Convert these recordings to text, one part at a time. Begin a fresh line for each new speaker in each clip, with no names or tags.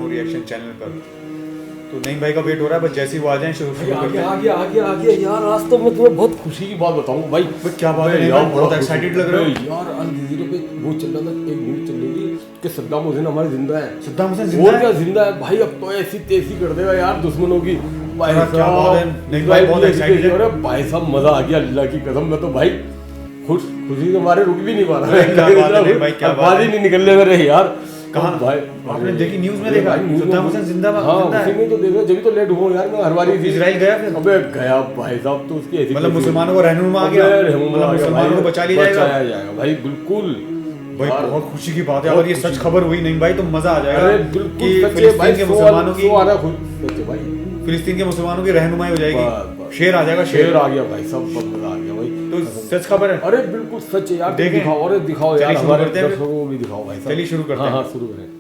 हूँ reaction channel पर, तो नईम भाई का वेट हो रहा है, बस जैसे ही वो आ जाएं शुरू करते हैं।
आ गया यार। आज तो मैं तुम्हें बहुत खुशी की बात बताऊं भाई।
क्या बात है यार, बहुत एक्साइटेड लग रहे हो
यार। अल जजीरा पे वो चल रहा था, एक न्यूज़ चल रही थी कि सद्दाम हुसैन हमारे जिंदा है।
सद्दाम हुसैन जिंदा है?
क्या जिंदा है भाई, अब तो ऐसी तेजी कर देगा यार दुश्मनों की। भाई
क्या बात है, नईम भाई बहुत एक्साइटेड है।
अरे भाई साहब मजा आ गया अल्लाह की कसम। मैं तो भाई खुशी के मारे रुक भी नहीं पा रहा।
क्या बात है नईम भाई, क्या बात
ही नहीं निकलने मेरे यार।
कहाँ
भाई
आपने देखी न्यूज़ में देखा सद्दाम हुसैन जिंदा है?
हाँ उसी में तो देखा, जब तो लेट हुआ यार। मैं हर बार
इजराइल गया फिर?
अबे गया भाई साहब, तो उसकी ऐसी
मतलब मुसलमानों को रहनुमा आ गया, मतलब मुसलमानों को बचा लिया
जाएगा भाई। बिल्कुल
भाई, बहुत खुशी की बात है। अगर ये सच खबर हुई नहीं भाई तो मजा आ जाएगा।
अरे बिल्कुल
कि
सच है
फिलिस्तीन
भाई।
के मुसलमानों की
भाई
फिलिस्तीन के मुसलमानों की रहनुमाई हो जाएगी, शेर आ जाएगा,
शेर आ गया भाई। सब मजा आ गया भाई।
तो सच खबर है?
अरे बिल्कुल सच है यार। दिखाओ, अरे दिखाओ यार, हमारे दर्शकों को भी दिखाओ भाई।
चलिए शुरू करते हैं।
हाँ शुरू करें।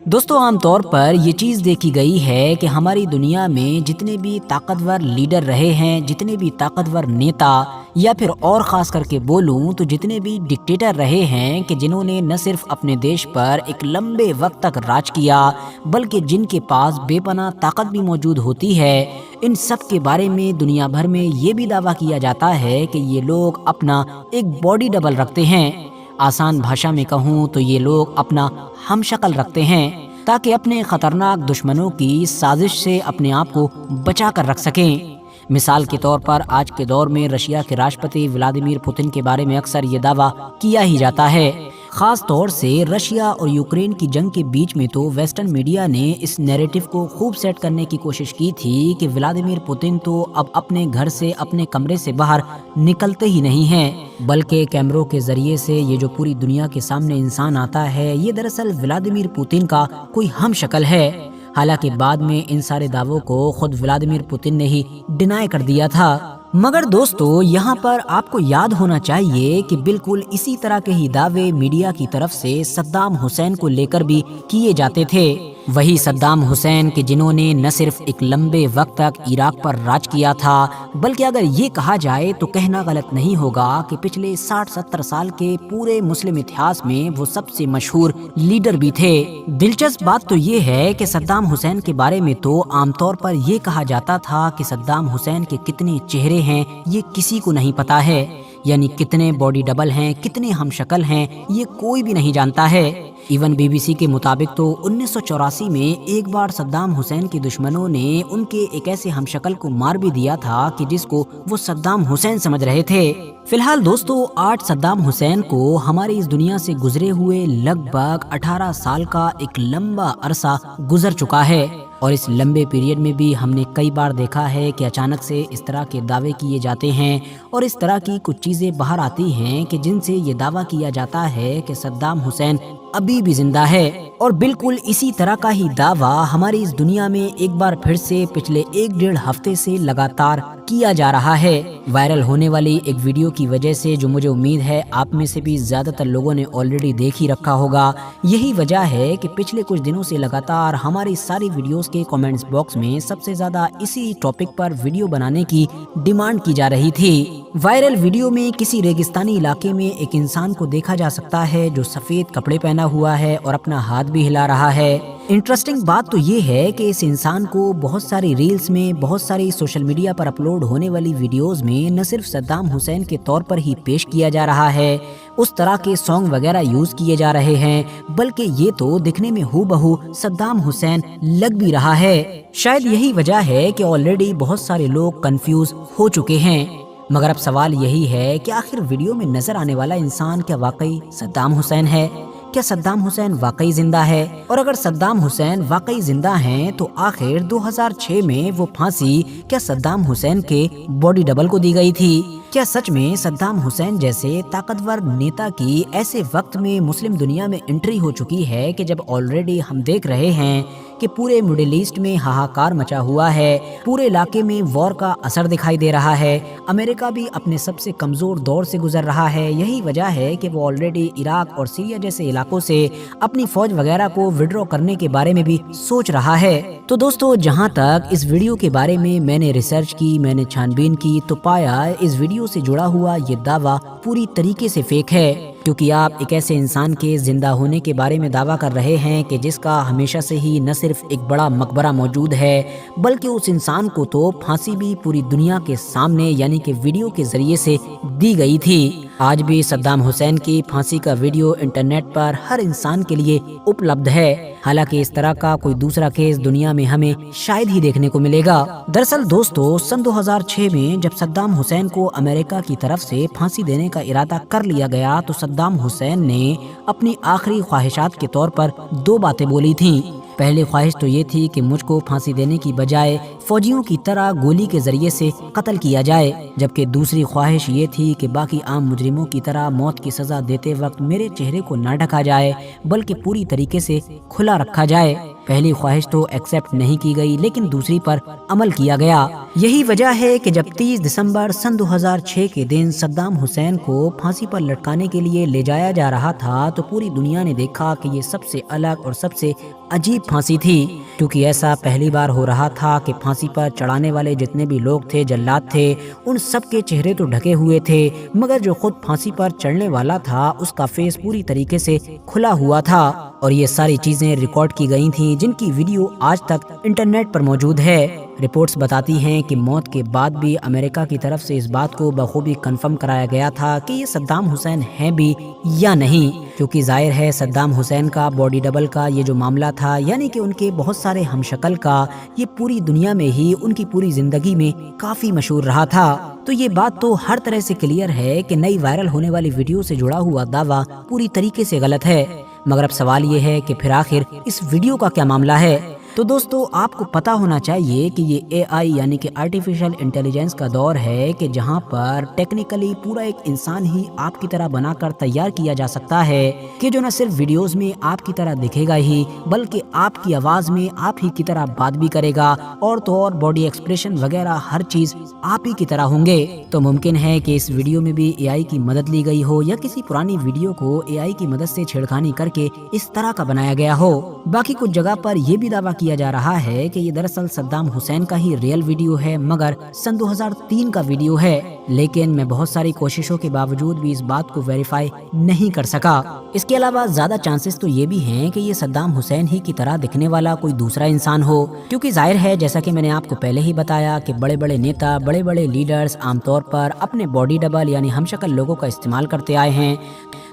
दोस्तों, आमतौर पर ये चीज़ देखी गई है कि हमारी दुनिया में जितने भी ताकतवर लीडर रहे हैं, जितने भी ताकतवर नेता, या फिर और ख़ास करके बोलूं तो जितने भी डिक्टेटर रहे हैं कि जिन्होंने न सिर्फ अपने देश पर एक लंबे वक्त तक राज किया, बल्कि जिनके पास बेपनाह ताकत भी मौजूद होती है, इन सब के बारे में दुनिया भर में ये भी दावा किया जाता है कि ये लोग अपना एक बॉडी डबल रखते हैं। आसान भाषा में कहूँ तो ये लोग अपना हमशक्ल रखते हैं ताकि अपने खतरनाक दुश्मनों की साजिश से अपने आप को बचा कर रख सकें। मिसाल के तौर पर आज के दौर में रशिया के राष्ट्रपति व्लादिमीर पुतिन के बारे में अक्सर ये दावा किया ही जाता है। खास तौर से रशिया और यूक्रेन की जंग के बीच में तो वेस्टर्न मीडिया ने इस नैरेटिव को खूब सेट करने की कोशिश की थी कि व्लादिमीर पुतिन तो अब अपने घर से, अपने कमरे से बाहर निकलते ही नहीं हैं, बल्कि कैमरों के जरिए से ये जो पूरी दुनिया के सामने इंसान आता है, ये दरअसल व्लादिमीर पुतिन का कोई हम शक्ल है। हालांकि बाद में इन सारे दावों को खुद व्लादिमीर पुतिन ने ही डिनाई कर दिया था। मगर दोस्तों, यहाँ पर आपको याद होना चाहिए कि बिल्कुल इसी तरह के ही दावे मीडिया की तरफ से सद्दाम हुसैन को लेकर भी किए जाते थे। वही सद्दाम हुसैन कि जिन्होंने न सिर्फ एक लंबे वक्त तक इराक पर राज किया था, बल्कि अगर ये कहा जाए तो कहना गलत नहीं होगा कि पिछले 60-70 साल के पूरे मुस्लिम इतिहास में वो सबसे मशहूर लीडर भी थे। दिलचस्प बात तो ये है कि सद्दाम हुसैन के बारे में तो आमतौर पर ये कहा जाता था कि सद्दाम हुसैन के कितने चेहरे हैं ये किसी को नहीं पता है, यानी कितने बॉडी डबल हैं, कितने हमशक्ल हैं, ये कोई भी नहीं जानता है। इवन बीबीसी के मुताबिक तो 1984 में एक बार सद्दाम हुसैन के दुश्मनों ने उनके एक ऐसे हमशक्ल को मार भी दिया था कि जिसको वो सद्दाम हुसैन समझ रहे थे। फिलहाल दोस्तों, आज सद्दाम हुसैन को हमारी इस दुनिया से गुजरे हुए लगभग 18 साल का एक लंबा अरसा गुजर चुका है, और इस लंबे पीरियड में भी हमने कई बार देखा है कि अचानक से इस तरह के दावे किए जाते हैं और इस तरह की कुछ चीजें बाहर आती हैं कि जिनसे ये दावा किया जाता है कि सद्दाम हुसैन अभी भी जिंदा है। और बिल्कुल इसी तरह का ही दावा हमारी इस दुनिया में एक बार फिर से पिछले 1-1.5 हफ्ते से लगातार किया जा रहा है। वायरल होने वाली एक वीडियो की वजह से, जो मुझे उम्मीद है आप में से भी ज्यादातर लोगों ने ऑलरेडी देख ही रखा होगा, यही वजह है कि पिछले कुछ दिनों से लगातार हमारी सारी वीडियोस के कमेंट्स बॉक्स में सबसे ज्यादा इसी टॉपिक पर वीडियो बनाने की डिमांड की जा रही थी। वायरल वीडियो में किसी रेगिस्तानी इलाके में एक इंसान को देखा जा सकता है जो सफेद कपड़े पहना हुआ है और अपना हाथ भी हिला रहा है। इंटरेस्टिंग बात तो ये है कि इस इंसान को बहुत सारी रील्स में, बहुत सारी सोशल मीडिया पर अपलोड होने वाली वीडियोस में न सिर्फ सद्दाम हुसैन के तौर पर ही पेश किया जा रहा है, उस तरह के सॉन्ग वगैरह यूज किए जा रहे हैं, बल्कि ये तो दिखने में हूबहू सद्दाम हुसैन लग भी रहा है। शायद यही वजह है कि ऑलरेडी बहुत सारे लोग कंफ्यूज हो चुके हैं। मगर अब सवाल यही है कि आखिर वीडियो में नजर आने वाला इंसान क्या वाकई सद्दाम हुसैन है? क्या सद्दाम हुसैन वाकई जिंदा है? और अगर सद्दाम हुसैन वाकई जिंदा हैं तो आखिर 2006 में वो फांसी क्या सद्दाम हुसैन के बॉडी डबल को दी गई थी? क्या सच में सद्दाम हुसैन जैसे ताकतवर नेता की ऐसे वक्त में मुस्लिम दुनिया में एंट्री हो चुकी है कि जब ऑलरेडी हम देख रहे हैं कि पूरे मिडिल ईस्ट में हाहाकार मचा हुआ है, पूरे इलाके में वॉर का असर दिखाई दे रहा है, अमेरिका भी अपने सबसे कमजोर दौर से गुजर रहा है। यही वजह है कि वो ऑलरेडी इराक और सीरिया जैसे इलाकों से अपनी फौज वगैरह को विड्रॉ करने के बारे में भी सोच रहा है। तो दोस्तों, जहां तक इस वीडियो के बारे में मैंने रिसर्च की, मैंने छानबीन की, तो पाया इस वीडियो से जुड़ा हुआ ये दावा पूरी तरीके से फेक है, کیونکہ آپ ایک ایسے انسان کے زندہ ہونے کے بارے میں دعویٰ کر رہے ہیں کہ جس کا ہمیشہ سے ہی نہ صرف ایک بڑا مقبرہ موجود ہے بلکہ اس انسان کو تو پھانسی بھی پوری دنیا کے سامنے یعنی کہ ویڈیو کے ذریعے سے دی گئی تھی۔ آج بھی صدام حسین کی پھانسی کا ویڈیو انٹرنیٹ پر ہر انسان کے لیے اپلبدھ ہے، حالانکہ اس طرح کا کوئی دوسرا کیس دنیا میں ہمیں شاید ہی دیکھنے کو ملے گا۔ دراصل دوستو، سن 2006 میں جب صدام حسین کو امریکہ کی طرف سے پھانسی دینے کا ارادہ کر لیا گیا تو صدام حسین نے اپنی آخری خواہشات کے طور پر 2 باتیں بولی تھیں۔ پہلی خواہش تو یہ تھی کہ مجھ کو پھانسی دینے کی بجائے فوجیوں کی طرح گولی کے ذریعے سے قتل کیا جائے، جبکہ دوسری خواہش یہ تھی کہ باقی عام مجرموں کی طرح موت کی سزا دیتے وقت میرے چہرے کو نہ ڈھکا جائے بلکہ پوری طریقے سے کھلا رکھا جائے۔ پہلی خواہش تو ایکسیپٹ نہیں کی گئی لیکن دوسری پر عمل کیا گیا۔ یہی وجہ ہے کہ جب 30 دسمبر سن 2006 کے دن صدام حسین کو پھانسی پر لٹکانے کے لیے لے جایا جا رہا تھا تو پوری دنیا نے دیکھا کہ یہ سب سے الگ اور سب سے عجیب پھانسی تھی، کیونکہ ایسا پہلی بار ہو رہا تھا کہ پھانسی پر چڑھانے والے جتنے بھی لوگ تھے، جلاد تھے، ان سب کے چہرے تو ڈھکے ہوئے تھے مگر جو خود پھانسی پر چڑھنے والا تھا اس کا فیس پوری طریقے سے کھلا ہوا تھا، اور یہ ساری چیزیں ریکارڈ کی گئی تھیں جن کی ویڈیو آج تک انٹرنیٹ پر موجود ہے۔ رپورٹس بتاتی ہیں کہ موت کے بعد بھی امریکہ کی طرف سے اس بات کو بخوبی کنفرم کرایا گیا تھا کہ یہ صدام حسین ہیں بھی یا نہیں، کیونکہ ظاہر ہے صدام حسین کا باڈی ڈبل کا یہ جو معاملہ تھا یعنی کہ ان کے بہت سارے ہم شکل کا، یہ پوری دنیا میں ہی ان کی پوری زندگی میں کافی مشہور رہا تھا۔ تو یہ بات تو ہر طرح سے کلیئر ہے کہ نئی وائرل ہونے والی ویڈیو سے جڑا ہوا دعویٰ پوری طریقے سے غلط ہے، مگر اب سوال یہ ہے کہ پھر آخر اس ویڈیو کا کیا معاملہ ہے؟ تو دوستو، آپ کو پتا ہونا چاہیے کہ یہ اے آئی یعنی کہ آرٹیفیشل انٹیلیجنس کا دور ہے کہ جہاں پر ٹیکنیکلی پورا ایک انسان ہی آپ کی طرح بنا کر تیار کیا جا سکتا ہے کہ جو نہ صرف ویڈیوز میں آپ کی طرح دکھے گا ہی بلکہ آپ کی آواز میں آپ ہی کی طرح بات بھی کرے گا، اور تو اور باڈی ایکسپریشن وغیرہ ہر چیز آپ ہی کی طرح ہوں گے۔ تو ممکن ہے کہ اس ویڈیو میں بھی اے آئی کی مدد لی گئی ہو یا کسی پرانی ویڈیو کو اے آئی کی مدد سے چھیڑخانی کر کے اس طرح کا بنایا گیا ہو۔ باقی کچھ جگہ پر یہ بھی دعویٰ کیا جا رہا ہے کہ یہ دراصل صدام حسین کا ہی ریئل ویڈیو ہے مگر سن 2003 کا ویڈیو ہے، لیکن میں بہت ساری کوششوں کے باوجود بھی اس بات کو ویریفائی نہیں کر سکا۔ اس کے علاوہ زیادہ چانسز تو یہ بھی ہیں کہ یہ صدام حسین ہی کی طرح دکھنے والا کوئی دوسرا انسان ہو، کیونکہ ظاہر ہے جیسا کہ میں نے آپ کو پہلے ہی بتایا کہ بڑے بڑے نیتا، بڑے بڑے لیڈرز عام طور پر اپنے باڈی ڈبل یعنی ہم شکل لوگوں کا استعمال کرتے آئے ہیں،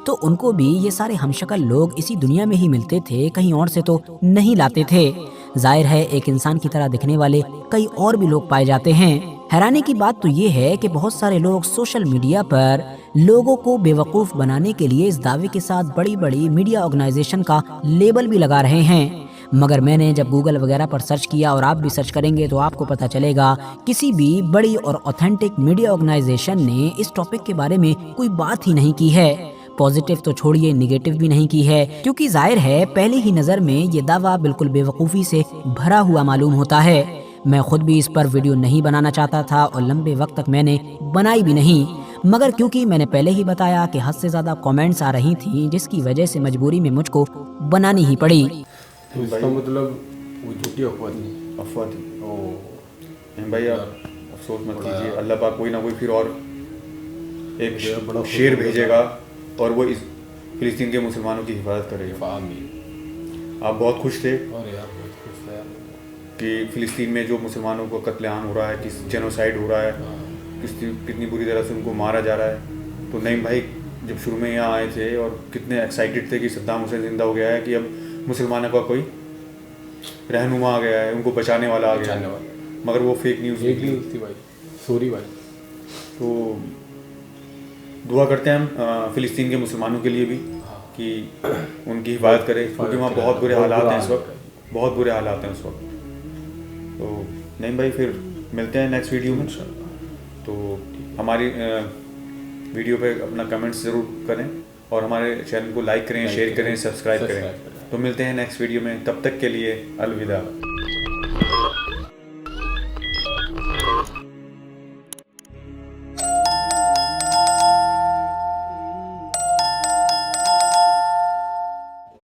تو ان کو بھی یہ سارے ہم شکل لوگ اسی دنیا میں ہی ملتے تھے، کہیں اور سے تو نہیں لاتے تھے۔ ظاہر ہے ایک انسان کی طرح دکھنے والے کئی اور بھی لوگ پائے جاتے ہیں۔ حیرانی کی بات تو یہ ہے کہ بہت سارے لوگ سوشل میڈیا پر لوگوں کو بے وقوف بنانے کے لیے اس دعوے کے ساتھ بڑی بڑی میڈیا آرگنائزیشن کا لیبل بھی لگا رہے ہیں، مگر میں نے جب گوگل وغیرہ پر سرچ کیا اور آپ بھی سرچ کریں گے تو آپ کو پتہ چلے گا کسی بھی بڑی اور اوتھینٹک میڈیا آرگنائزیشن نے اس ٹاپک کے بارے میں کوئی بات ہی نہیں کی ہے، پازیٹیو تو چھوڑیے نیگیٹو بھی نہیں کی ہے، کیونکہ ظاہر ہے پہلی ہی نظر میں یہ دعویٰ بالکل بے وقوفی سے بھرا ہوا معلوم ہوتا ہے۔ میں خود بھی اس پر ویڈیو نہیں بنانا چاہتا تھا اور لمبے وقت تک میں نے بنائی بھی نہیں، مگر کیونکہ میں نے پہلے ہی بتایا کہ حد سے زیادہ کامنٹس آ رہی تھیں جس کی وجہ سے مجبوری میں مجھ کو بنانی ہی پڑی۔
تو اس کا مطلب وہ جھوٹی افواہ تھی؟
افواہ تھی بھائی، آپ افسوس مت کیجیے، اللہ پاک کوئی نہ کوئی پھر اور ایک شیر بھیجے گا اور وہ اس فلسطین کے مسلمانوں کی حفاظت کرے گا۔ آپ بہت خوش تھے کہ فلسطین میں جو مسلمانوں کو قتل عام ہو رہا ہے، کس جینوسائیڈ ہو رہا ہے، کتنی بری طرح سے ان کو مارا جا رہا ہے، تو نعیم بھائی جب شروع میں یہاں آئے تھے اور کتنے ایکسائٹیڈ تھے کہ صدام حسین زندہ ہو گیا ہے، کہ اب مسلمانوں کا کوئی رہنما آ گیا ہے، ان کو بچانے والا آ گیا ہے، مگر وہ فیک نیوز
تھی بھائی، سوری بھائی۔
تو دعا کرتے ہیں ہم فلسطین کے مسلمانوں کے لیے بھی کہ ان کی حفاظت کرے، کیونکہ وہاں بہت برے حالات ہیں اس وقت، بہت برے حالات ہیں اس وقت۔ تو نعیم بھائی پھر ملتے ہیں نیکسٹ ویڈیو میں، تو ہماری ویڈیو پہ اپنا کمنٹس ضرور کریں اور ہمارے چینل کو لائک کریں، شیئر کریں، سبسکرائب کریں۔ تو ملتے ہیں نیکسٹ ویڈیو میں، تب تک کے لیے الوداع۔